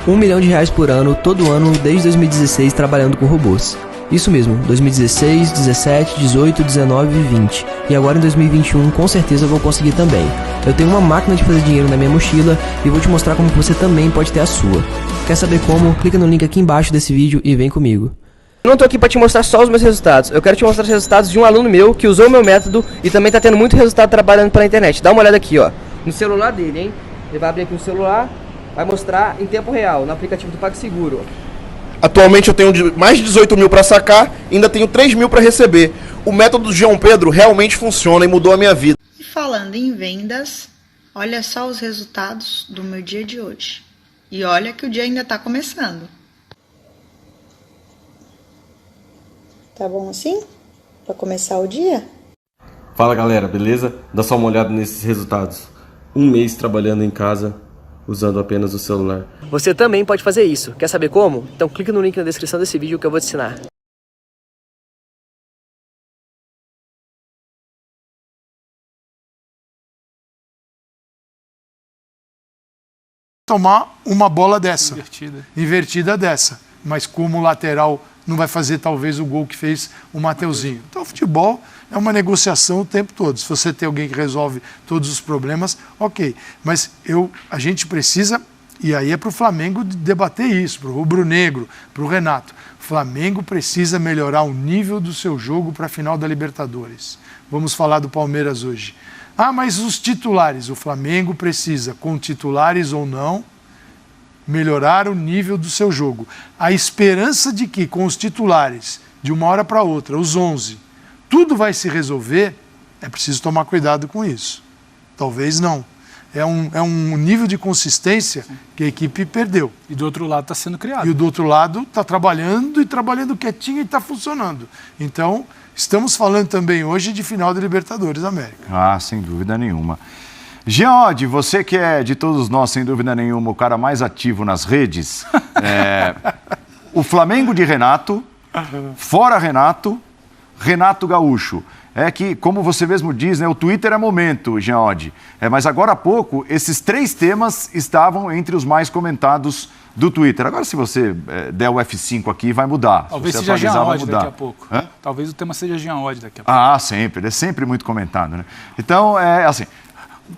R$ 1 milhão por ano, todo ano, desde 2016, trabalhando com robôs. Isso mesmo, 2016, 17, 18, 19 e 20. E agora em 2021, com certeza eu vou conseguir também. Eu tenho uma máquina de fazer dinheiro na minha mochila e vou te mostrar como você também pode ter a sua. Quer saber como? Clica no link aqui embaixo desse vídeo e vem comigo. Eu não tô aqui pra te mostrar só os meus resultados, eu quero te mostrar os resultados de um aluno meu que usou o meu método e também tá tendo muito resultado trabalhando pela internet. Dá uma olhada aqui, ó, no celular dele, hein? Ele vai abrir aqui o celular, vai mostrar em tempo real, no aplicativo do PagSeguro. Atualmente eu tenho mais de 18 mil para sacar e ainda tenho 3 mil para receber. O método do João Pedro realmente funciona e mudou a minha vida. E falando em vendas, olha só os resultados do meu dia de hoje. E olha que o dia ainda está começando. Tá bom assim? Para começar o dia? Fala galera, beleza? Dá só uma olhada nesses resultados. Um mês trabalhando em casa, usando apenas o celular. Você também pode fazer isso. Quer saber como? Então clica no link na descrição desse vídeo que eu vou te ensinar. Tomar uma bola dessa, invertida dessa, mas como lateral não vai fazer talvez o gol que fez o Mateuzinho. Então o futebol é uma negociação o tempo todo. Se você tem alguém que resolve todos os problemas, ok. Mas a gente precisa, e aí é para o Flamengo debater isso, para o rubro-negro, para o Renato. O Flamengo precisa melhorar o nível do seu jogo para a final da Libertadores. Vamos falar do Palmeiras hoje. Ah, mas os titulares, o Flamengo precisa, com titulares ou não, melhorar o nível do seu jogo. A esperança de que com os titulares, de uma hora para outra, os 11, tudo vai se resolver, é preciso tomar cuidado com isso. Talvez não. É um nível de consistência que a equipe perdeu. E do outro lado está sendo criado. E do outro lado está trabalhando e trabalhando quietinho e está funcionando. Então, estamos falando também hoje de final da Libertadores da América. Ah, sem dúvida nenhuma. Jean Oddi, você que é de todos nós, sem dúvida nenhuma, o cara mais ativo nas redes, o Flamengo de Renato, fora Renato, Renato Gaúcho. É que, como você mesmo diz, né, o Twitter é momento, Jean Oddi. Mas agora há pouco, esses 3 temas estavam entre os mais comentados do Twitter. Agora, se você der o F5 aqui, vai mudar. Talvez se seja Jean Oddi mudar. daqui a pouco. Hã? Talvez o tema seja Jean Oddi daqui a pouco. Ah, sempre. Ele é sempre muito comentado, né? Então, assim,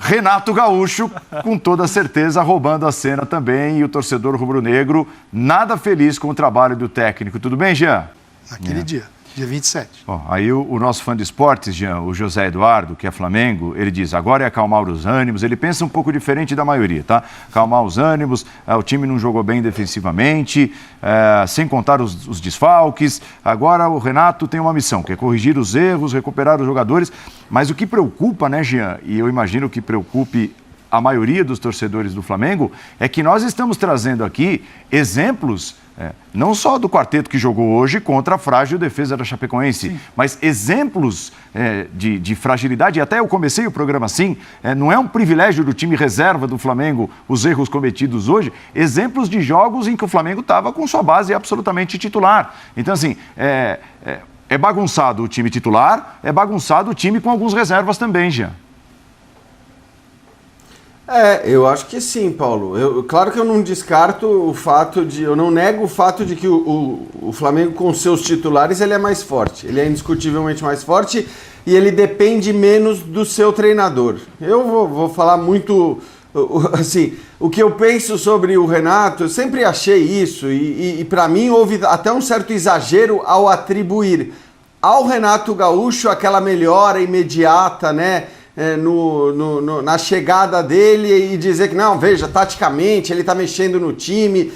Renato Gaúcho, com toda certeza, roubando a cena também. E o torcedor rubro-negro, nada feliz com o trabalho do técnico. Tudo bem, Jean? Naquele dia 27. Bom, aí o nosso fã de esportes, Jean, o José Eduardo, que é Flamengo, ele diz, agora é acalmar os ânimos. Ele pensa um pouco diferente da maioria, tá? Acalmar os ânimos, o time não jogou bem defensivamente, sem contar os desfalques. Agora o Renato tem uma missão, que é corrigir os erros, recuperar os jogadores. Mas o que preocupa, né, Jean, e eu imagino que preocupe a maioria dos torcedores do Flamengo, é que nós estamos trazendo aqui exemplos, não só do quarteto que jogou hoje contra a frágil defesa da Chapecoense, sim, mas exemplos de fragilidade. E até eu comecei o programa assim, não é um privilégio do time reserva do Flamengo os erros cometidos hoje, exemplos de jogos em que o Flamengo estava com sua base absolutamente titular. Então, assim, é bagunçado o time titular, é bagunçado o time com alguns reservas também, Jean. Eu acho que sim, Paulo. Claro que eu não descarto o fato de... Eu não nego o fato de que o Flamengo, com seus titulares, ele é mais forte. Ele é indiscutivelmente mais forte e ele depende menos do seu treinador. Eu vou falar muito... Assim, o que eu penso sobre o Renato, eu sempre achei isso e para mim houve até um certo exagero ao atribuir ao Renato Gaúcho aquela melhora imediata, né? Na chegada dele e dizer que não, veja, taticamente ele está mexendo no time,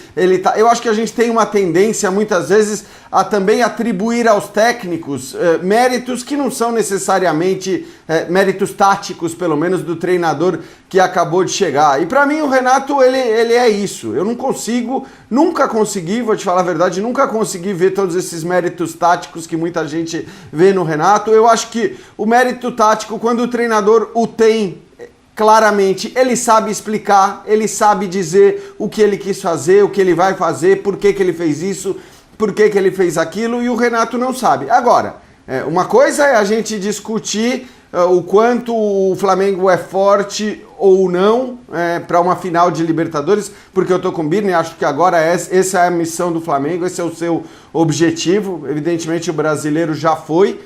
eu acho que a gente tem uma tendência muitas vezes a também atribuir aos técnicos méritos que não são necessariamente méritos táticos, pelo menos do treinador que acabou de chegar. E para mim o Renato, ele é isso. Eu nunca consegui, vou te falar a verdade, nunca consegui ver todos esses méritos táticos que muita gente vê no Renato. Eu acho que o mérito tático, quando o treinador o tem claramente, ele sabe explicar, ele sabe dizer o que ele quis fazer, o que ele vai fazer, por que ele fez isso, por que ele fez aquilo, e o Renato não sabe. Agora, uma coisa é a gente discutir o quanto o Flamengo é forte ou não para uma final de Libertadores, porque eu estou com o Birne, acho que agora essa é a missão do Flamengo, esse é o seu objetivo. Evidentemente o brasileiro já foi,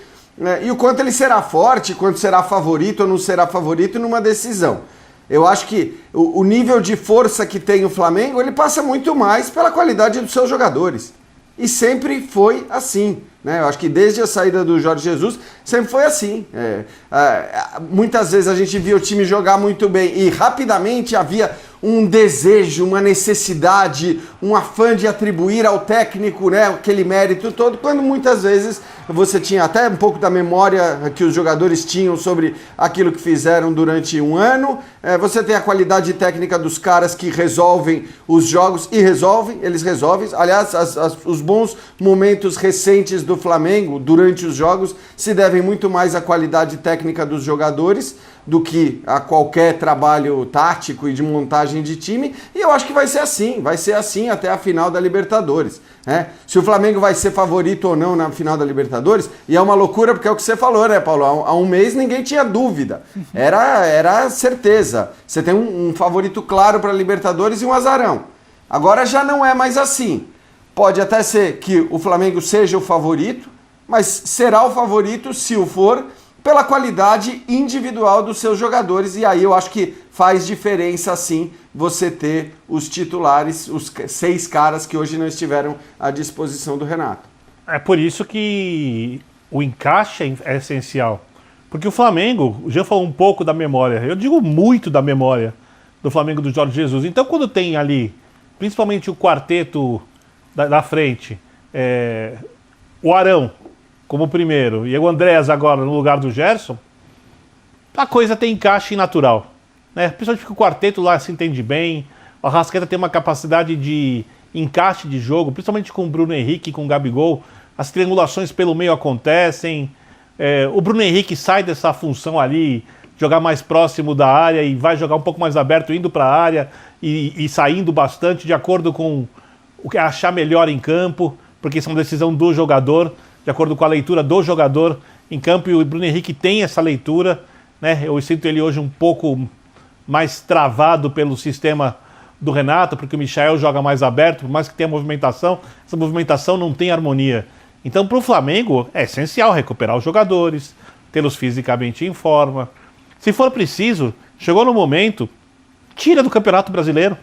e o quanto ele será forte, quanto será favorito ou não será favorito numa decisão. Eu acho que o nível de força que tem o Flamengo, ele passa muito mais pela qualidade dos seus jogadores. E sempre foi assim, né? Eu acho que desde a saída do Jorge Jesus, sempre foi assim. Muitas vezes a gente via o time jogar muito bem e rapidamente havia um desejo, uma necessidade, um afã de atribuir ao técnico, né, aquele mérito todo, quando muitas vezes você tinha até um pouco da memória que os jogadores tinham sobre aquilo que fizeram durante um ano. Você tem a qualidade técnica dos caras que resolvem os jogos e eles resolvem. Aliás, os bons momentos recentes do Flamengo durante os jogos se devem muito mais à qualidade técnica dos jogadores do que a qualquer trabalho tático e de montagem de time, e eu acho que vai ser assim até a final da Libertadores. Se o Flamengo vai ser favorito ou não na final da Libertadores, e é uma loucura porque é o que você falou, né, Paulo? Há um mês ninguém tinha dúvida, era certeza. Você tem um favorito claro para a Libertadores e um azarão. Agora já não é mais assim. Pode até ser que o Flamengo seja o favorito, mas será o favorito se o for pela qualidade individual dos seus jogadores, e aí eu acho que faz diferença sim você ter os titulares, os 6 caras que hoje não estiveram à disposição do Renato. É por isso que o encaixe é essencial, porque o Flamengo, o Jean falou um pouco da memória, eu digo muito da memória do Flamengo do Jorge Jesus, então quando tem ali, principalmente o quarteto da frente, o Arão como primeiro, e o Andréas agora no lugar do Gerson, a coisa tem encaixe natural, né? Principalmente porque o quarteto lá se entende bem, o Arrascaeta tem uma capacidade de encaixe de jogo, principalmente com o Bruno Henrique e com o Gabigol, as triangulações pelo meio acontecem, o Bruno Henrique sai dessa função ali, jogar mais próximo da área e vai jogar um pouco mais aberto, indo para a área e saindo bastante, de acordo com o que achar melhor em campo, porque isso é uma decisão do jogador, de acordo com a leitura do jogador em campo, e o Bruno Henrique tem essa leitura, né? Eu sinto ele hoje um pouco mais travado pelo sistema do Renato, porque o Michael joga mais aberto, por mais que tenha movimentação, essa movimentação não tem harmonia. Então, para o Flamengo, é essencial recuperar os jogadores, tê-los fisicamente em forma. Se for preciso, chegou no momento, tira do Campeonato Brasileiro,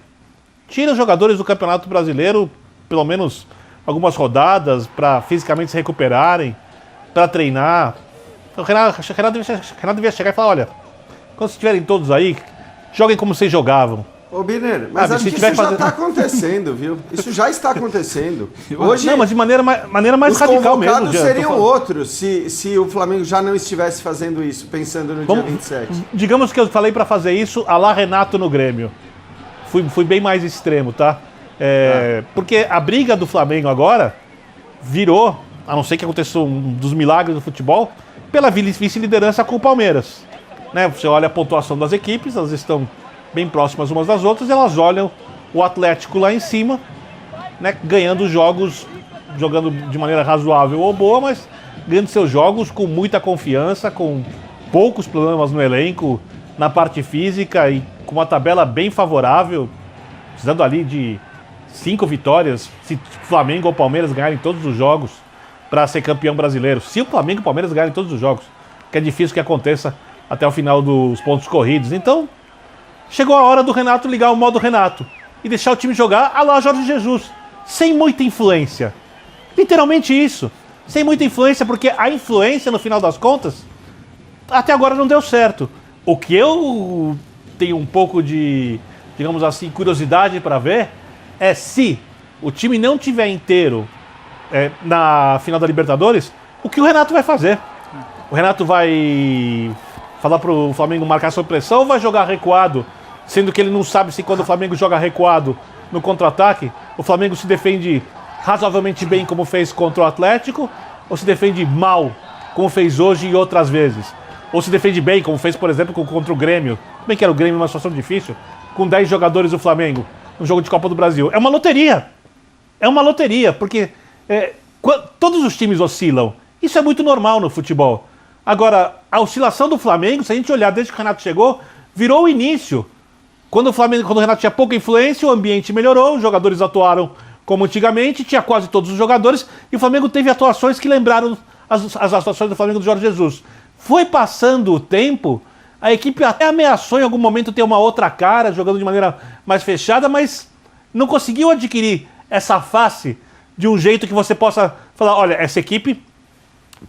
tira os jogadores do Campeonato Brasileiro, pelo menos algumas rodadas, para fisicamente se recuperarem, para treinar. O Renato devia chegar e falar, olha, quando vocês estiverem todos aí, joguem como vocês jogavam. Ô, Birner, mas acho que isso já está acontecendo, viu? Isso já está acontecendo. Hoje, não, mas de maneira mais radical mesmo. Os convocados seriam outros se o Flamengo já não estivesse fazendo isso, pensando no dia 27. Digamos que eu falei para fazer isso a lá Renato no Grêmio. Fui bem mais extremo, tá? Porque a briga do Flamengo agora virou, a não ser que aconteça um dos milagres do futebol, pela vice-liderança com o Palmeiras. Né? Você olha a pontuação das equipes, elas estão bem próximas umas das outras, e elas olham o Atlético lá em cima, né, ganhando jogos, jogando de maneira razoável ou boa, mas ganhando seus jogos com muita confiança, com poucos problemas no elenco, na parte física e com uma tabela bem favorável, precisando ali de 5 vitórias, se Flamengo ou Palmeiras ganharem todos os jogos para ser campeão brasileiro. Se o Flamengo e o Palmeiras ganharem todos os jogos, que é difícil que aconteça até o final dos pontos corridos. Então, chegou a hora do Renato ligar o modo Renato e deixar o time jogar a lá Jorge Jesus, sem muita influência. Literalmente isso, sem muita influência, porque a influência, no final das contas, até agora não deu certo. O que eu tenho um pouco de, digamos assim, curiosidade para ver é se o time não tiver inteiro na final da Libertadores, o que o Renato vai fazer. O Renato vai falar pro Flamengo marcar sob pressão ou vai jogar recuado, sendo que ele não sabe se quando o Flamengo joga recuado no contra-ataque, o Flamengo se defende razoavelmente bem como fez contra o Atlético, ou se defende mal, como fez hoje e outras vezes. Ou se defende bem, como fez, por exemplo, contra o Grêmio, bem que era o Grêmio numa situação difícil, com 10 jogadores do Flamengo, no jogo de Copa do Brasil. É uma loteria, porque todos os times oscilam. Isso é muito normal no futebol. Agora, a oscilação do Flamengo, se a gente olhar desde que o Renato chegou, virou o início. Quando o Renato tinha pouca influência, o ambiente melhorou, os jogadores atuaram como antigamente, tinha quase todos os jogadores, e o Flamengo teve atuações que lembraram as atuações do Flamengo do Jorge Jesus. Foi passando o tempo, a equipe até ameaçou em algum momento ter uma outra cara, jogando de maneira mais fechada, mas não conseguiu adquirir essa face de um jeito que você possa falar, olha, essa equipe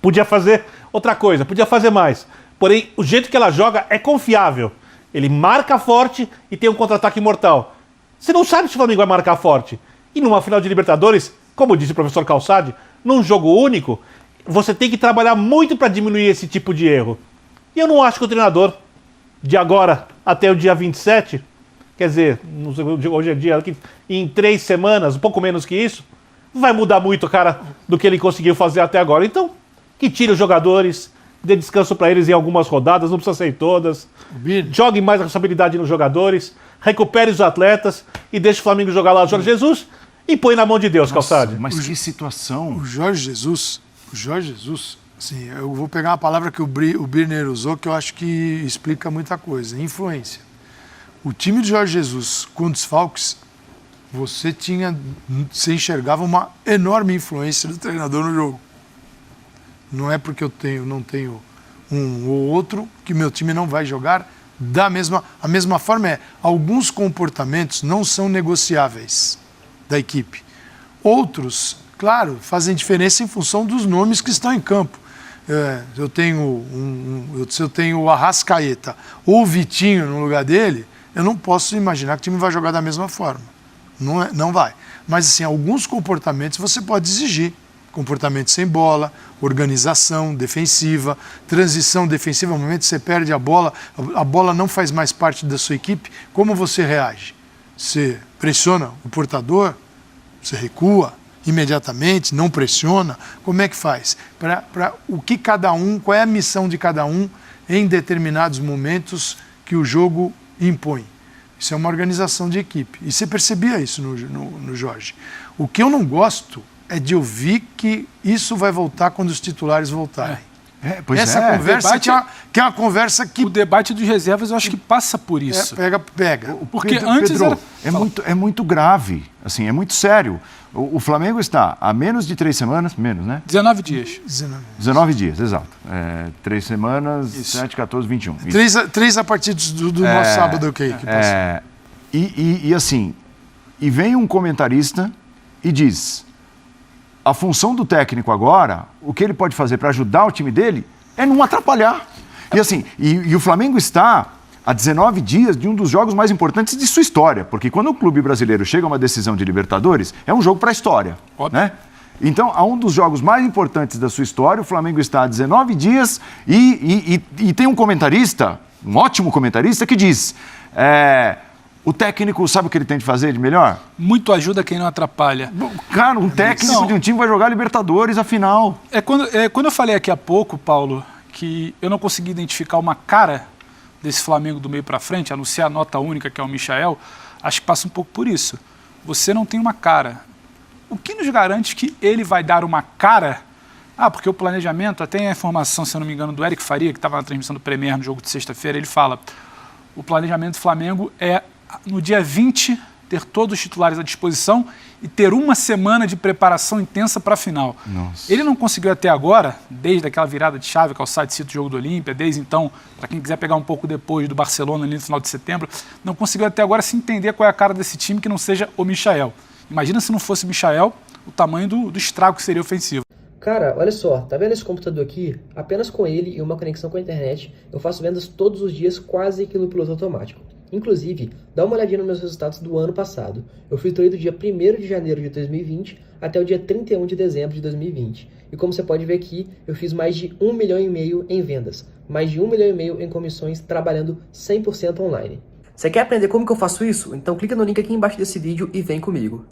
podia fazer outra coisa, podia fazer mais. Porém, o jeito que ela joga é confiável. Ele marca forte e tem um contra-ataque mortal. Você não sabe se o Flamengo vai marcar forte. E numa final de Libertadores, como disse o professor Calçade, num jogo único, você tem que trabalhar muito para diminuir esse tipo de erro. E eu não acho que o treinador, de agora até o dia 27, quer dizer, hoje é dia, em 3 semanas, um pouco menos que isso, vai mudar muito a cara do que ele conseguiu fazer até agora. Então, que tire os jogadores, dê descanso para eles em algumas rodadas, não precisa ser em todas. Jogue mais a responsabilidade nos jogadores, recupere os atletas e deixe o Flamengo jogar lá o Jorge Jesus e põe na mão de Deus, Calçade. Mas que situação. O Jorge Jesus, assim, eu vou pegar uma palavra que o Birner usou que eu acho que explica muita coisa, influência. O time de Jorge Jesus com desfalques, você enxergava uma enorme influência do treinador no jogo. Não é porque não tenho um ou outro que meu time não vai jogar a mesma forma. Alguns comportamentos não são negociáveis da equipe. Outros, claro, fazem diferença em função dos nomes que estão em campo. Se eu tenho o Arrascaeta ou o Vitinho no lugar dele, eu não posso imaginar que o time vai jogar da mesma forma. Não vai. Mas, assim, alguns comportamentos você pode exigir. Comportamento sem bola, organização defensiva, transição defensiva. No momento que você perde a bola não faz mais parte da sua equipe. Como você reage? Você pressiona o portador? Você recua imediatamente? Não pressiona? Como é que faz? Qual é a missão de cada um em determinados momentos que o jogo impõe? Isso é uma organização de equipe. E você percebia isso no Jorge. O que eu não gosto é de ouvir que isso vai voltar quando os titulares voltarem. Essa conversa que é uma conversa que... O debate dos reservas eu acho que passa por isso. Pega. Porque antes Pedro, é muito grave, assim, é muito sério. O Flamengo está há menos de 3 semanas, menos, né? 19 dias. 19 dias, exato. 3 semanas, isso. 7, 14, 21. 3 a partir do nosso sábado, ok. E assim, vem um comentarista e diz... A função do técnico agora, o que ele pode fazer para ajudar o time dele é não atrapalhar. E assim, e o Flamengo está há 19 dias de um dos jogos mais importantes de sua história. Porque quando o clube brasileiro chega a uma decisão de Libertadores, é um jogo para a história. Né? Então, a um dos jogos mais importantes da sua história, o Flamengo está há 19 dias e tem um comentarista, um ótimo comentarista, que diz... O técnico sabe o que ele tem de fazer de melhor? Muito ajuda quem não atrapalha. Cara, um técnico de um time vai jogar Libertadores, afinal. Quando eu falei aqui há pouco, Paulo, que eu não consegui identificar uma cara desse Flamengo do meio para frente, a não ser a nota única, que é o Michael, acho que passa um pouco por isso. Você não tem uma cara. O que nos garante que ele vai dar uma cara? Porque o planejamento, até a informação, se eu não me engano, do Eric Faria, que estava na transmissão do Premier no jogo de sexta-feira, ele fala, o planejamento do Flamengo é no dia 20, ter todos os titulares à disposição e ter uma semana de preparação intensa para a final. Nossa. Ele não conseguiu até agora, desde aquela virada de chave, Calçade cita o jogo do Olímpia, desde então, para quem quiser pegar um pouco depois do Barcelona ali no final de setembro, não conseguiu até agora se entender qual é a cara desse time que não seja o Michael. Imagina se não fosse o Michael, o tamanho do estrago que seria ofensivo. Cara, olha só, tá vendo esse computador aqui? Apenas com ele e uma conexão com a internet, eu faço vendas todos os dias quase que no piloto automático. Inclusive, dá uma olhadinha nos meus resultados do ano passado. Eu filtrei do dia 1º de janeiro de 2020 até o dia 31 de dezembro de 2020. E como você pode ver aqui, eu fiz mais de 1,5 milhão em vendas, mais de 1,5 milhão em comissões, trabalhando 100% online. Você quer aprender como que eu faço isso? Então clica no link aqui embaixo desse vídeo e vem comigo.